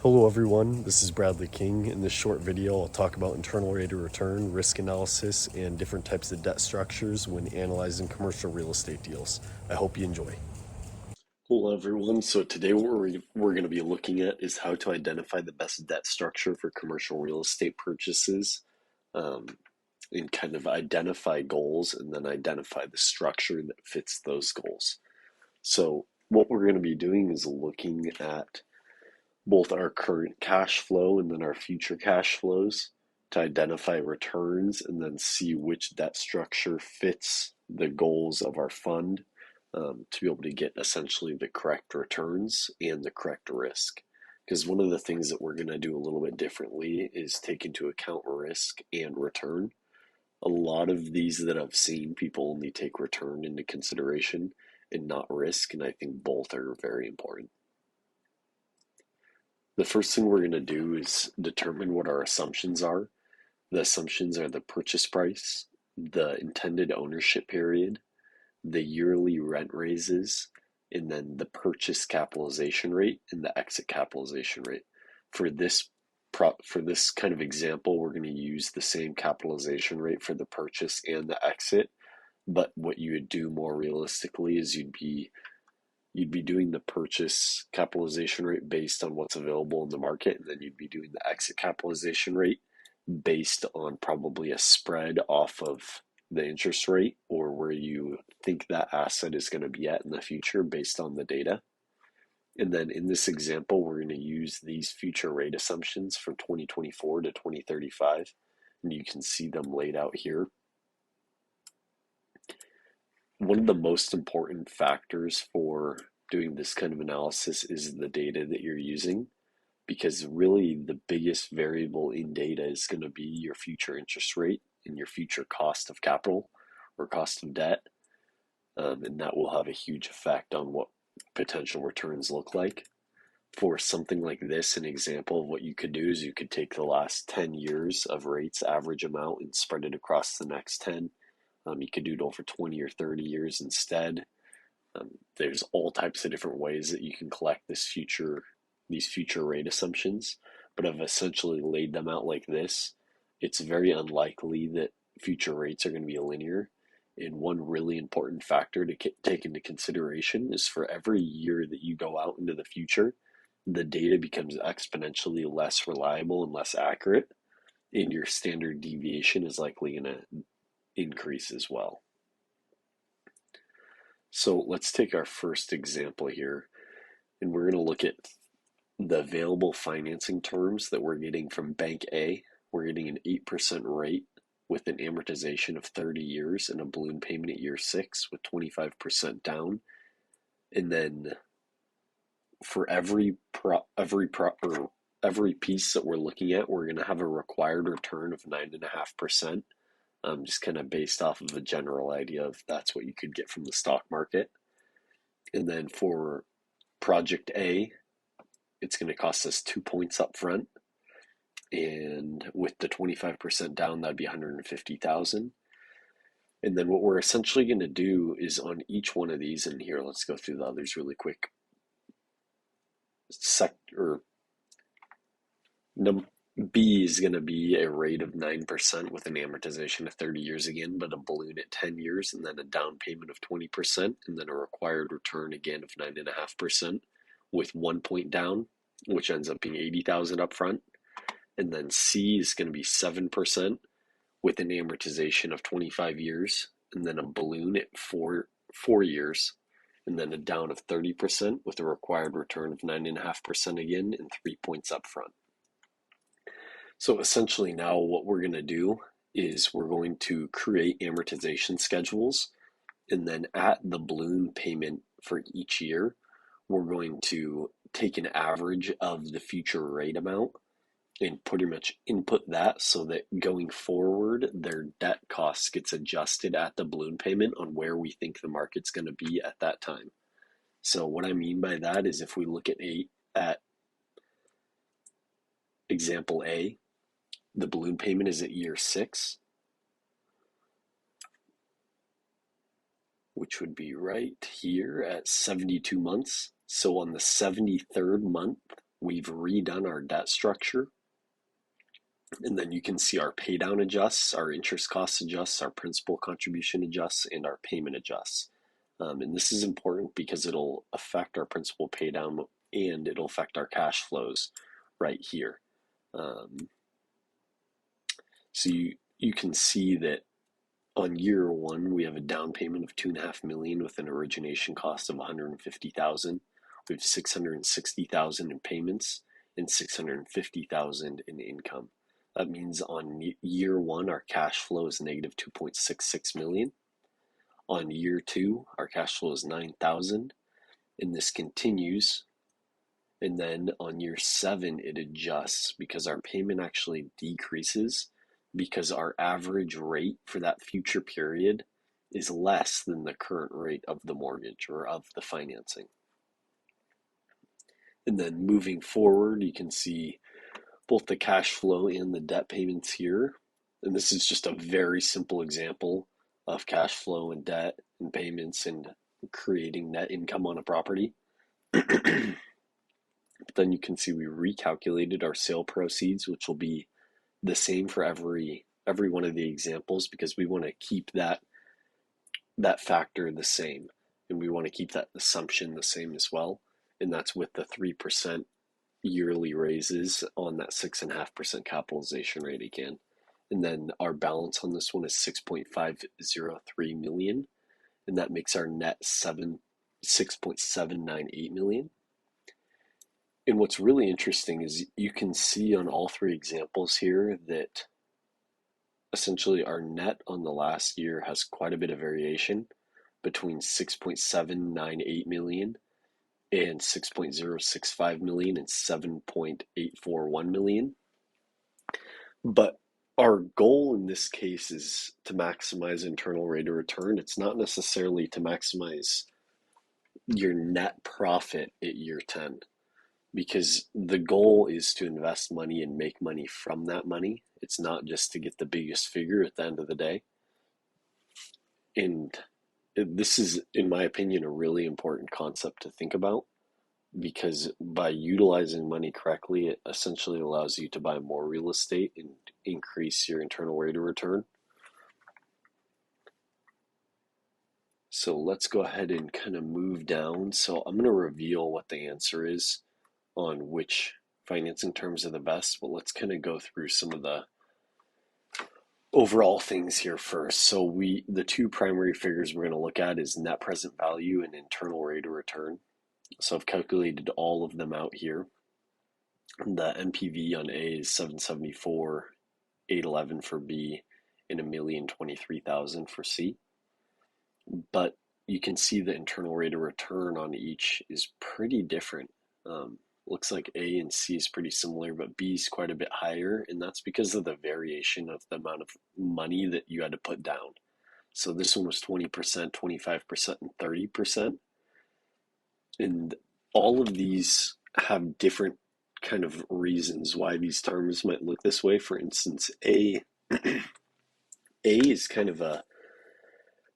Hello everyone, this is Bradley King. In this short video, I'll talk about internal rate of return, risk analysis, and different types of debt structures when analyzing commercial real estate deals. I hope you enjoy. Hello everyone, so today what we're going to be looking at is how to identify the best debt structure for commercial real estate purchases, um, and kind of identify goals and then identify the structure that fits those goals. So what we're going to be doing is looking at both our current cash flow and then our future cash flows to identify returns and then see which debt structure fits the goals of our fund, to be able to get essentially the correct returns and the correct risk. Because one of the things that we're going to do a little bit differently is take into account risk and return. A lot of these that I've seen, people only take return into consideration and not risk, and I think both are very important. The first thing we're going to do is determine what our assumptions are. The assumptions are the purchase price, the intended ownership period, the yearly rent raises, and then the purchase capitalization rate and the exit capitalization rate. For this kind of example, we're going to use the same capitalization rate for the purchase and the exit, but what you would do more realistically is you'd be doing the purchase capitalization rate based on what's available in the market, and then you'd be doing the exit capitalization rate based on probably a spread off of the interest rate or where you think that asset is going to be at in the future based on the data. And then in this example, we're going to use these future rate assumptions from 2024 to 2035, and you can see them laid out here. One of the most important factors for doing this kind of analysis is the data that you're using, because really the biggest variable in data is going to be your future interest rate and your future cost of capital or cost of debt. And that will have a huge effect on what potential returns look like. For something like this, an example of what you could do is you could take the last 10 years of rates average amount and spread it across the next 10. You could do it over 20 or 30 years instead. There's all types of different ways that you can collect these future rate assumptions, but I've essentially laid them out like this. It's very unlikely that future rates are going to be linear. And one really important factor to take into consideration is for every year that you go out into the future, the data becomes exponentially less reliable and less accurate, and your standard deviation is likely going to increase as well. So let's take our first example here, and we're going to look at the available financing terms that we're getting from Bank A. We're getting an 8% rate with an amortization of 30 years and a balloon payment at year 6 with 25% down. And then for every piece that we're looking at, we're going to have a required return of 9.5%. Just kind of based off of a general idea of that's what you could get from the stock market. And then for project A, it's going to cost us 2 points up front. And with the 25% down, that'd be 150,000. And then what we're essentially going to do is on each one of these, and here, let's go through the others really quick. B is going to be a rate of 9% with an amortization of 30 years again, but a balloon at 10 years, and then a down payment of 20%, and then a required return again of 9.5% with 1 point down, which ends up being 80,000 up front. And then C is going to be 7% with an amortization of 25 years, and then a balloon at four years, and then a down of 30% with a required return of 9.5% again, and 3 points up front. So essentially now what we're going to do is we're going to create amortization schedules, and then at the balloon payment for each year, we're going to take an average of the future rate amount and pretty much input that so that going forward, their debt costs gets adjusted at the balloon payment on where we think the market's going to be at that time. So what I mean by that is if we look at example A, the balloon payment is at year 6, which would be right here at 72 months. So on the 73rd month, we've redone our debt structure, and then you can see our pay down adjusts, our interest costs adjusts, our principal contribution adjusts, and our payment adjusts. And this is important because it'll affect our principal pay down and it'll affect our cash flows right here. Um, so you can see that on year one, we have a down payment of 2.5 million with an origination cost of 150,000. We have 660,000 in payments and 650,000 in income. That means on year one, our cash flow is negative 2.66 million. On year two, our cash flow is 9,000, and this continues. And then on year seven, it adjusts because our payment actually decreases because our average rate for that future period is less than the current rate of the mortgage or of the financing. And then moving forward, you can see both the cash flow and the debt payments here. And this is just a very simple example of cash flow and debt and payments and creating net income on a property. But then you can see we recalculated our sale proceeds, which will be the same for every one of the examples because we want to keep that factor the same, and we want to keep that assumption the same as well. And that's with the 3% yearly raises on that 6.5% capitalization rate again. And then our balance on this one is 6.503 million, and that makes our net 6.798 million. And what's really interesting is you can see on all three examples here that essentially our net on the last year has quite a bit of variation between 6.798 million and 6.065 million and 7.841 million. But our goal in this case is to maximize internal rate of return. It's not necessarily to maximize your net profit at year 10. Because the goal is to invest money and make money from that money. It's not just to get the biggest figure at the end of the day. And this is, in my opinion, a really important concept to think about because by utilizing money correctly, it essentially allows you to buy more real estate and increase your internal rate of return. So let's go ahead and kind of move down. So I'm going to reveal what the answer is on which financing terms are the best, but let's kind of go through some of the overall things here first. So the two primary figures we're going to look at is net present value and internal rate of return. So I've calculated all of them out here. The NPV on A is 774, 811 for B, and 1,023,000 for C. But you can see the internal rate of return on each is pretty different. Looks like A and C is pretty similar, but B is quite a bit higher, and that's because of the variation of the amount of money that you had to put down. So this one was 20%, 25%, and 30%. And all of these have different kind of reasons why these terms might look this way. For instance, A is kind of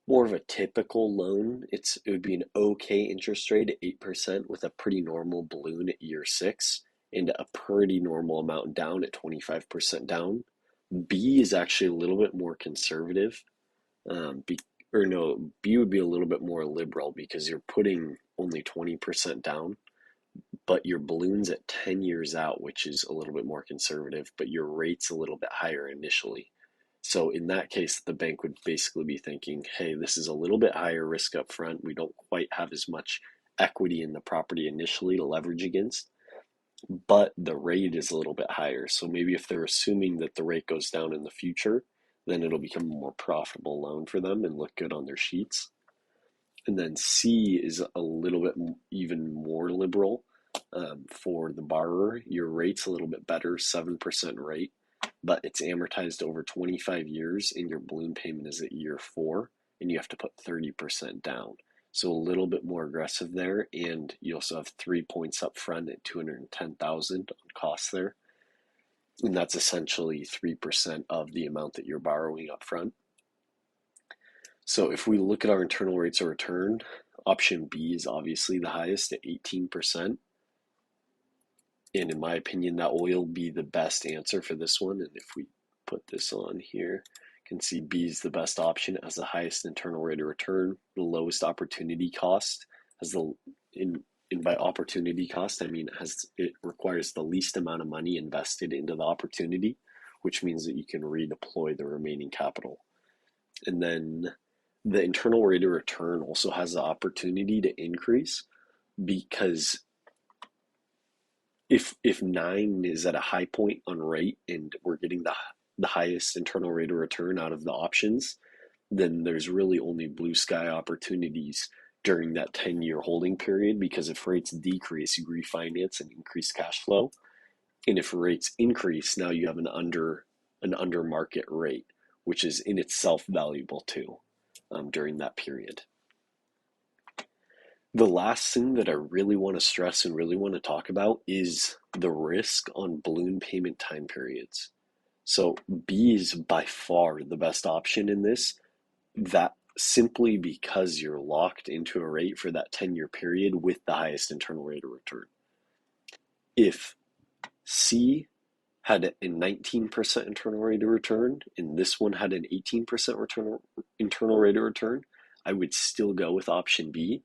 more of a typical loan. It would be an okay interest rate at 8% with a pretty normal balloon at year 6 and a pretty normal amount down at 25% down. B is actually a little bit more conservative. B would be a little bit more liberal because you're putting only 20% down, but your balloon's at 10 years out, which is a little bit more conservative, but your rate's a little bit higher initially. So in that case, the bank would basically be thinking, hey, this is a little bit higher risk up front. We don't quite have as much equity in the property initially to leverage against, but the rate is a little bit higher. So maybe if they're assuming that the rate goes down in the future, then it'll become a more profitable loan for them and look good on their sheets. And then C is a little bit even more liberal for the borrower. Your rate's a little bit better, 7% rate, but it's amortized over 25 years and your balloon payment is at year 4 and you have to put 30% down. So a little bit more aggressive there, and you also have 3 points up front at 210,000 on costs there. And that's essentially 3% of the amount that you're borrowing up front. So if we look at our internal rates of return, option B is obviously the highest at 18%. And in my opinion, that will be the best answer for this one. And if we put this on here, you can see B is the best option. It has the highest internal rate of return, the lowest opportunity cost, has the and by opportunity cost, I mean it requires the least amount of money invested into the opportunity, which means that you can redeploy the remaining capital. And then the internal rate of return also has the opportunity to increase because if 9 is at a high point on rate and we're getting the highest internal rate of return out of the options, then there's really only blue sky opportunities during that 10-year holding period, because if rates decrease, you refinance and increase cash flow. And if rates increase, now you have an under market rate, which is in itself valuable too, during that period. The last thing that I really want to stress and really want to talk about is the risk on balloon payment time periods. So B is by far the best option in this, that simply because you're locked into a rate for that 10-year period with the highest internal rate of return. If C had a 19% internal rate of return and this one had an 18% internal rate of return, I would still go with option B,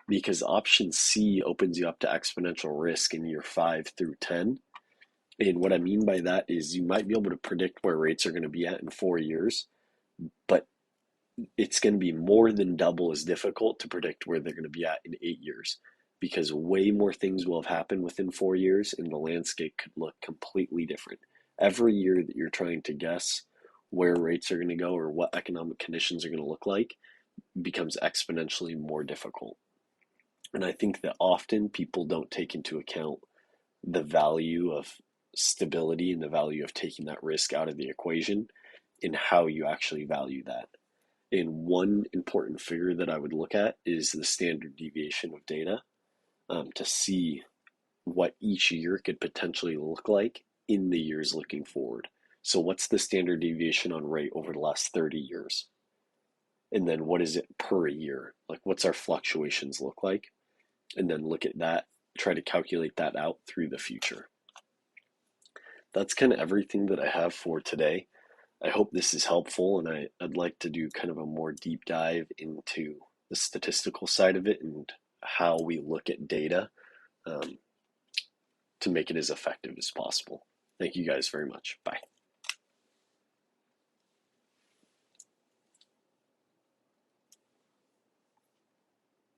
because option C opens you up to exponential risk in year 5 through 10. And what I mean by that is you might be able to predict where rates are going to be at in 4 years, but it's going to be more than double as difficult to predict where they're going to be at in 8 years, because way more things will have happened within 4 years and the landscape could look completely different. Every year that you're trying to guess where rates are going to go or what economic conditions are going to look like becomes exponentially more difficult. And I think that often people don't take into account the value of stability and the value of taking that risk out of the equation and how you actually value that. And one important figure that I would look at is the standard deviation of data, to see what each year could potentially look like in the years looking forward. So what's the standard deviation on rate over the last 30 years? And then what is it per year? Like what's our fluctuations look like? And then look at that, try to calculate that out through the future. That's kind of everything that I have for today. I hope this is helpful, and I'd like to do kind of a more deep dive into the statistical side of it and how we look at data, um, to make it as effective as possible. Thank you guys very much. Bye.